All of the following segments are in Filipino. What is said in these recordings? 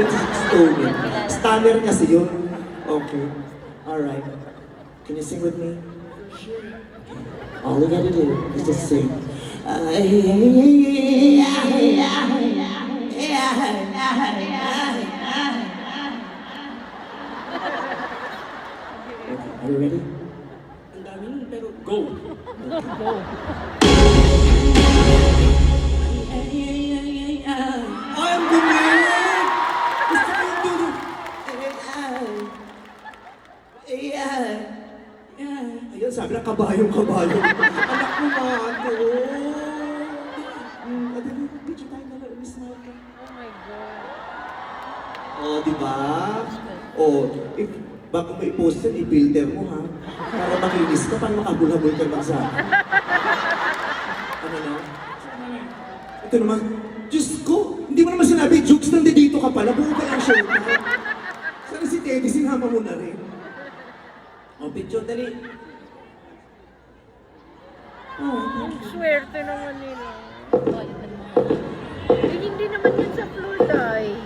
Stoner. Stunner kasi yun. Okay. Alright. Can you sing with me? All you gotta do is just sing. Okay, are you ready? Ang dami nun, pero go! Ay, ang galing! Gusto ko yung dulo. Ayun, sabi na kabayong-kabayo. Anak ko, Mato. Video tayo na lang, smile ka. Oh my God. Oh, di ba? Oh, bago mo i-post yan, i-filter mo ha. Para makinis ka, para makagulhabol ka lang sa akin. Ano na? Ito naman, Diyos ko, hindi mo naman sinabi, Jukes, nandito ka pala, buo ka lang show ka. Sana si Teddy, sinama mo na rin. Oh, picture, dali. Ang swerte naman nila. Eh, hindi naman yan sa Florida eh.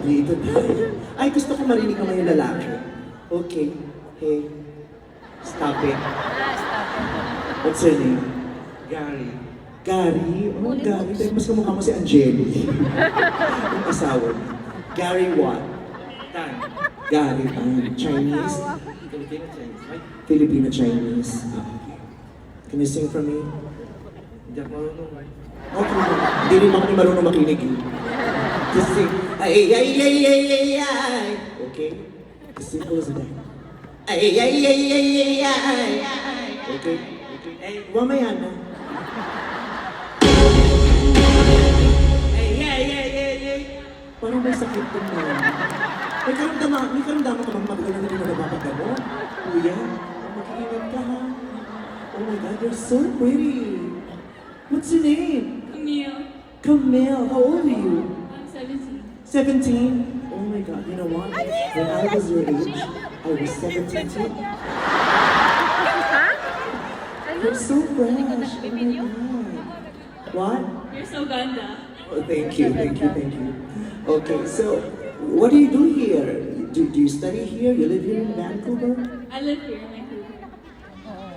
Dito tayo. Ay, gusto ko marinig naman yung lalaki. Okay. Hey. Stop it. Stop it. What's your name? Gary. Gary? Oh, Gary. Pero mas kamukha mo si Angeli. Yung asawa niya. Gary what? Tan. Gary Chinese? Filipino Chinese. Ay, Filipino-Chinese. Can you sing for me? hindi ako marunong. Okay. Hindi rin kami marunong makinig eh. Just sing. Ay, ay, ay, ay, ay, ay. Okay? As simple as that. Ay, ay, ay, ay, ay, ay. Okay? Okay. Eh, mamaya na. Ay, ay, ay, ay, ay. Parang may sakit ko na. May karamdaman ka bang matagal na hindi mo napapagamot? Kuya, mag-iingat ka ha. Oh my God, you're so pretty. What's your name? Camille. Camille, how old are you? I'm 17. 17? Oh my God, you know what? When I was your age, I was 17 too. Ha? Ano? You're so fresh. Oh my God. What? You're so ganda. Oh, thank you, thank you, thank you. Okay, so what do you do here? Do you study here? You live here in Vancouver? I live here in Vancouver.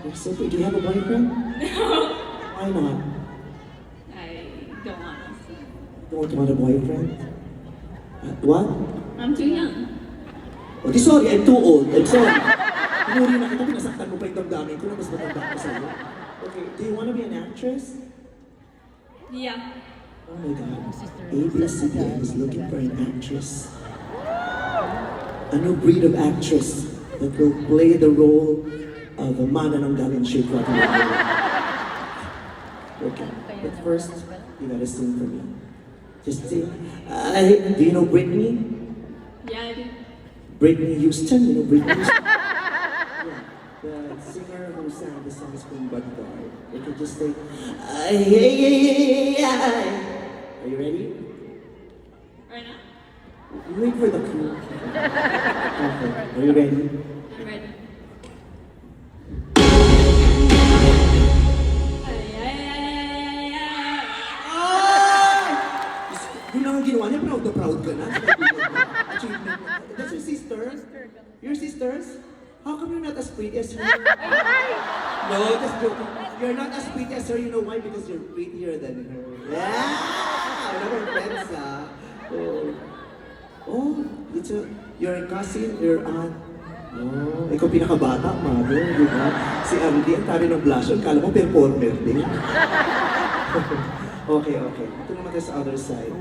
You're so pretty. Do you have a boyfriend? Why not? I don't want to. Don't want a boyfriend? What? I'm too young. Oh, sorry, I'm too old. I'm sorry. Pinuri na kita, pinasaktan mo pa yung damdamin ko na mas matanda ko sa'yo. Okay, do you want to be an actress? Yeah. Oh my God. ABS-CBN is looking for an actress. A new breed of actress that will play the role of a manananggaling chick right now. Okay, but first, you gotta sing for me. Just sing. Do you know Britney? Yeah, I do. Britney Houston? You know Britney Houston? Yeah, the singer who sang the songs from Bodyguard. You could just say, ay, ay, ay, ay, ay. Are you ready? Right now? Wait for the cue. Okay, are you ready? I'm ready. Ay, ay, ay, ay, ay, ay. Yun lang ang ginawa niya, proud na proud ka na. Achievement mo. That's your sister? Your sisters? How come you're not as pretty as her? No, just joking. You're not as pretty as her, you know why? Because you're prettier than her. Yeah! Another friends, ah. Oh, your cousin, your aunt. Oh, ikaw pinakabata, mother, di ba? Si Andy, ang tari ng blush, kala mo performer din. Okay, okay. Ito naman tayo sa other side.